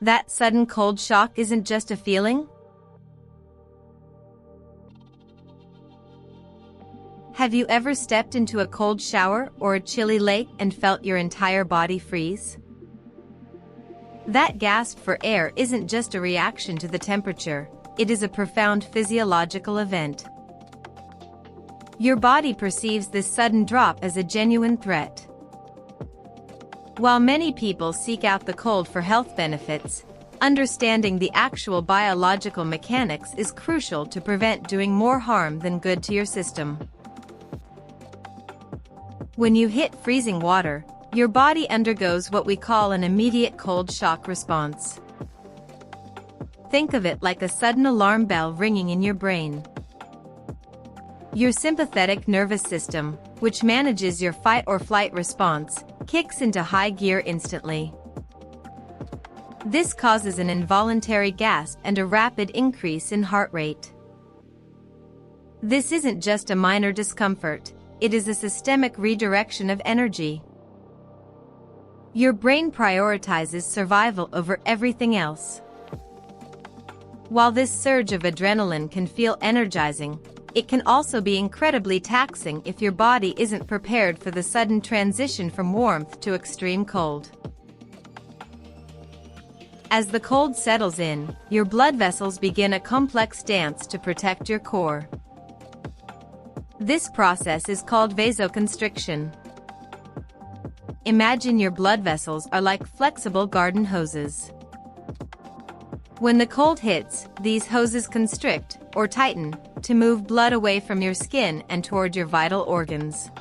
That sudden cold shock isn't just a feeling? Have you ever stepped into a cold shower or a chilly lake and felt your entire body freeze? That gasp for air isn't just a reaction to the temperature, it is a profound physiological event. Your body perceives this sudden drop as a genuine threat. While many people seek out the cold for health benefits, understanding the actual biological mechanics is crucial to prevent doing more harm than good to your system. When you hit freezing water, your body undergoes what we call an immediate cold shock response. Think of it like a sudden alarm bell ringing in your brain. Your sympathetic nervous system, which manages your fight or flight response, kicks into high gear instantly. This causes an involuntary gasp and a rapid increase in heart rate. This isn't just a minor discomfort, it is a systemic redirection of energy. Your brain prioritizes survival over everything else. While this surge of adrenaline can feel energizing, it can also be incredibly taxing if your body isn't prepared for the sudden transition from warmth to extreme cold. As the cold settles in, your blood vessels begin a complex dance to protect your core. This process is called vasoconstriction. Imagine your blood vessels are like flexible garden hoses. When the cold hits, these hoses constrict, or tighten, to move blood away from your skin and toward your vital organs.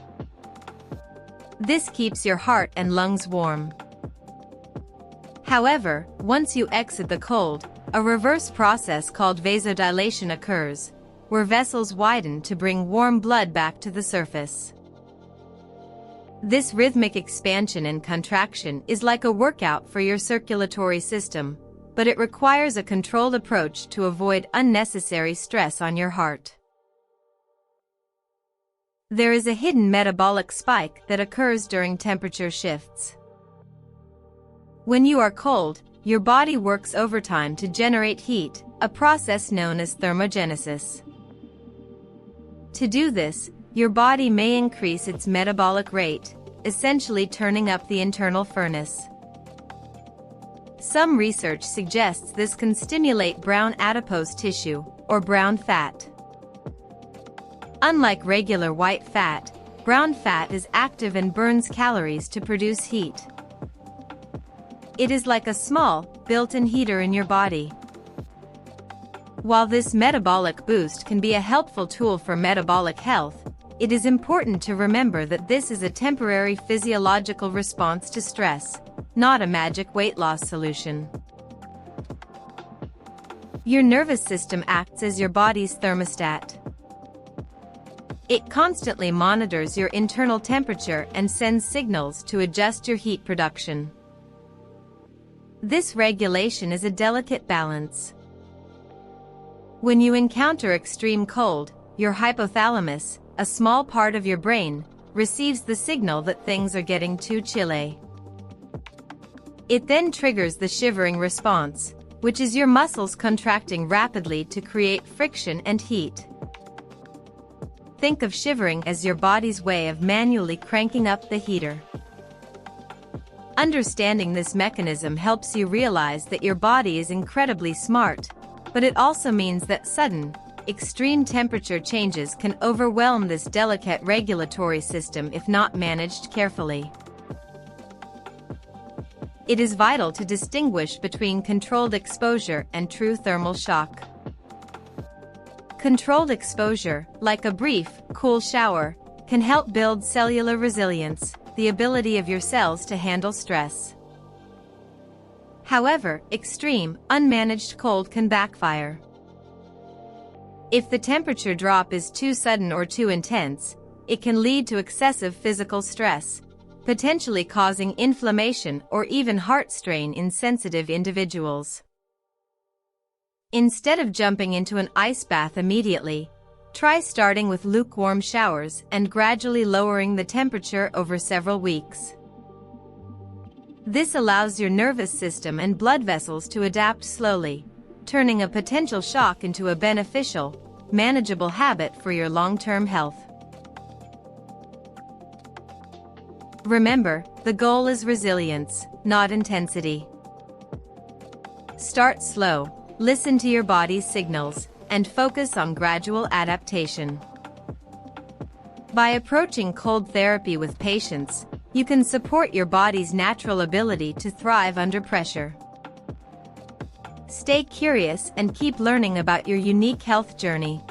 This keeps your heart and lungs warm. However, once you exit the cold, a reverse process called vasodilation occurs, where vessels widen to bring warm blood back to the surface. This rhythmic expansion and contraction is like a workout for your circulatory system, but it requires a controlled approach to avoid unnecessary stress on your heart. There is a hidden metabolic spike that occurs during temperature shifts. When you are cold, your body works overtime to generate heat, a process known as thermogenesis. To do this, your body may increase its metabolic rate, essentially turning up the internal furnace. Some research suggests this can stimulate brown adipose tissue, or brown fat. Unlike regular white fat, brown fat is active and burns calories to produce heat. It is like a small, built-in heater in your body. While this metabolic boost can be a helpful tool for metabolic health, it is important to remember that this is a temporary physiological response to stress, not a magic weight loss solution. Your nervous system acts as your body's thermostat. It constantly monitors your internal temperature and sends signals to adjust your heat production. This regulation is a delicate balance. When you encounter extreme cold, your hypothalamus, a small part of your brain, receives the signal that things are getting too chilly. It then triggers the shivering response, which is your muscles contracting rapidly to create friction and heat. Think of shivering as your body's way of manually cranking up the heater. Understanding this mechanism helps you realize that your body is incredibly smart, but it also means that sudden, extreme temperature changes can overwhelm this delicate regulatory system if not managed carefully. It is vital to distinguish between controlled exposure and true thermal shock. Controlled exposure, like a brief, cool shower, can help build cellular resilience, the ability of your cells to handle stress. However, extreme, unmanaged cold can backfire. If the temperature drop is too sudden or too intense, it can lead to excessive physical stress, potentially causing inflammation or even heart strain in sensitive individuals. Instead of jumping into an ice bath immediately, try starting with lukewarm showers and gradually lowering the temperature over several weeks. This allows your nervous system and blood vessels to adapt slowly, turning a potential shock into a beneficial, manageable habit for your long-term health. Remember, the goal is resilience, not intensity. Start slow, listen to your body's signals, and focus on gradual adaptation. By approaching cold therapy with patience, you can support your body's natural ability to thrive under pressure. Stay curious and keep learning about your unique health journey.